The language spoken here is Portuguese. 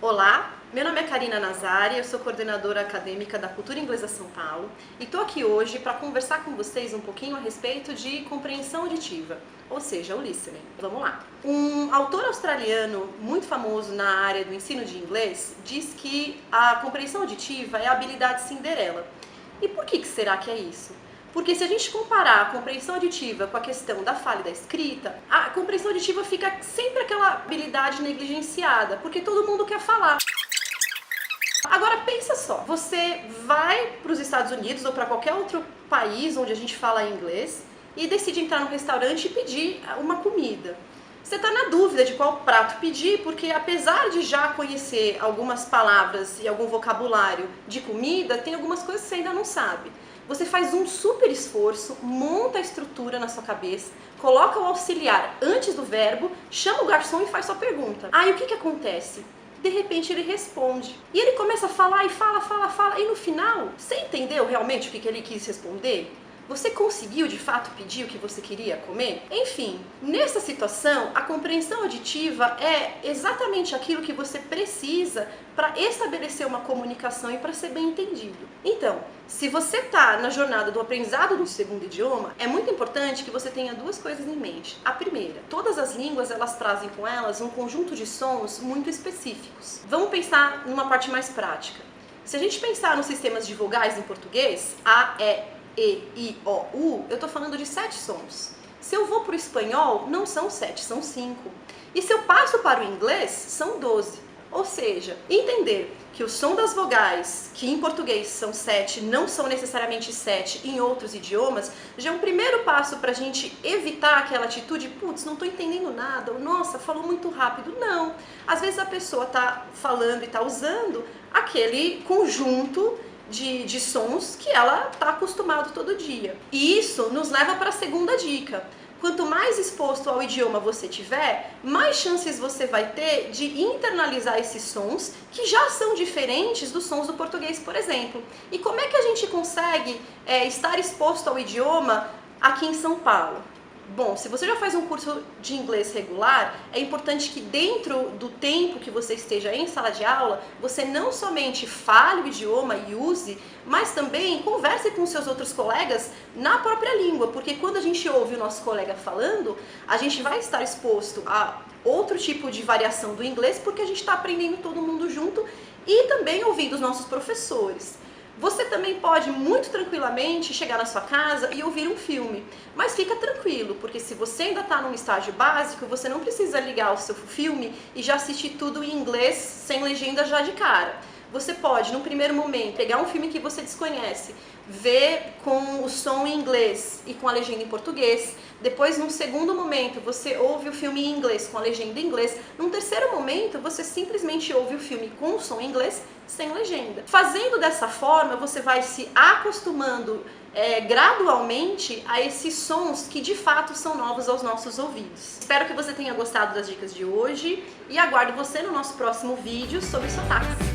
Olá, meu nome é Karina Nazari, eu sou coordenadora acadêmica da Cultura Inglesa São Paulo e estou aqui hoje para conversar com vocês um pouquinho a respeito de compreensão auditiva, ou seja, o listening. Vamos lá. Um autor australiano muito famoso na área do ensino de inglês diz que a compreensão auditiva é a habilidade Cinderela. E por que será que é isso? Porque se a gente comparar a compreensão auditiva com a questão da fala e da escrita, a compreensão auditiva fica sempre aquela habilidade negligenciada, porque todo mundo quer falar. Agora pensa só, você vai para os Estados Unidos ou para qualquer outro país onde a gente fala inglês e decide entrar num restaurante e pedir uma comida. Você está na dúvida de qual prato pedir, porque apesar de já conhecer algumas palavras e algum vocabulário de comida, tem algumas coisas que você ainda não sabe. Você faz um super esforço, monta a estrutura na sua cabeça, coloca o auxiliar antes do verbo, chama o garçom e faz sua pergunta. Aí o que acontece? De repente ele responde. E ele começa a falar e fala, e no final, você entendeu realmente o que ele quis responder? Você conseguiu de fato pedir o que você queria comer? Enfim, nessa situação, a compreensão auditiva é exatamente aquilo que você precisa para estabelecer uma comunicação e para ser bem entendido. Então, se você está na jornada do aprendizado do segundo idioma, é muito importante que você tenha duas coisas em mente. A primeira, todas as línguas elas trazem com elas um conjunto de sons muito específicos. Vamos pensar numa parte mais prática. Se a gente pensar nos sistemas de vogais em português, A, E, I, O, U, eu estou falando de 7 sons. Se eu vou para o espanhol, não são 7, são 5. E se eu passo para o inglês, são 12. Ou seja, entender que o som das vogais, que em português são 7, não são necessariamente 7 em outros idiomas, já é um primeiro passo para a gente evitar aquela atitude, putz, não estou entendendo nada, ou nossa, falou muito rápido. Não, às vezes a pessoa está falando e está usando aquele conjunto de sons que ela está acostumado todo dia. E isso nos leva para a segunda dica. Quanto mais exposto ao idioma você tiver, mais chances você vai ter de internalizar esses sons que já são diferentes dos sons do português, por exemplo. E como é que a gente consegue estar exposto ao idioma aqui em São Paulo? Bom, se você já faz um curso de inglês regular, é importante que dentro do tempo que você esteja em sala de aula, você não somente fale o idioma e use, mas também converse com seus outros colegas na própria língua, porque quando a gente ouve o nosso colega falando, a gente vai estar exposto a outro tipo de variação do inglês, porque a gente está aprendendo todo mundo junto e também ouvindo os nossos professores. Você também pode muito tranquilamente chegar na sua casa e ouvir um filme, mas fica tranquilo, porque se você ainda está num estágio básico, você não precisa ligar o seu filme e já assistir tudo em inglês sem legenda já de cara. Você pode, num primeiro momento, pegar um filme que você desconhece, ver com o som em inglês e com a legenda em português. Depois, num segundo momento, você ouve o filme em inglês com a legenda em inglês. Num terceiro momento, você simplesmente ouve o filme com o som em inglês sem legenda. Fazendo dessa forma, você vai se acostumando gradualmente a esses sons que de fato são novos aos nossos ouvidos. Espero que você tenha gostado das dicas de hoje e aguardo você no nosso próximo vídeo sobre sotaques.